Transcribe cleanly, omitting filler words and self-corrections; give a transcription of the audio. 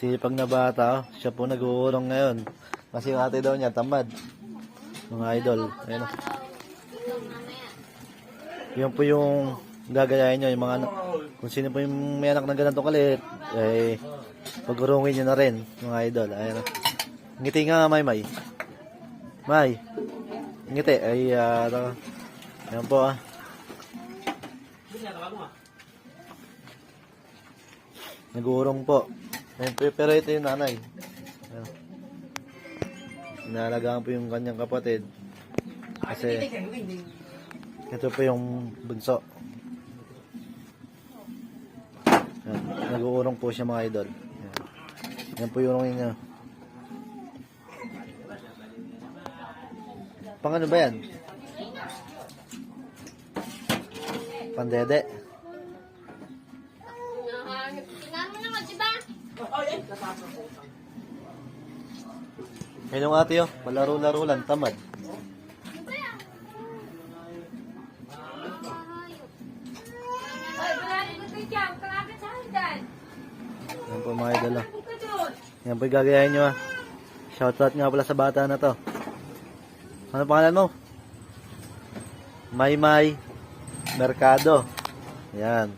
Sipag na bata, oh. Siya po nag-uurong ngayon. Kasi yung ate daw niya, tamad. Mga idol. Ayun, oh. Yun po yung gagayahin nyo. Yung mga, kung sino po yung may anak na ganito kalit, eh, pag-urungin nyo na rin, mga idol. Ayun, oh. Ngiti nga, May. May. Ngiti. Ay, yan po, ah. Nag-uurong po. Pero ito yung nanay. Inaalagaan po yung kanyang kapatid. Kasi ito po yung bunso. Nag-uurong po siya, mga idol. Yan po yung urongin niya. Pang ano ba yan? Pandede. Yan yung ate, oh. Palaro-laro lang, tamad. Yan po, mga idol, oh. Yan po yung gagayahin nyo, ah. Shoutout nga pala sa bata na to. Ano pangalan mo? May Mercado. Yan.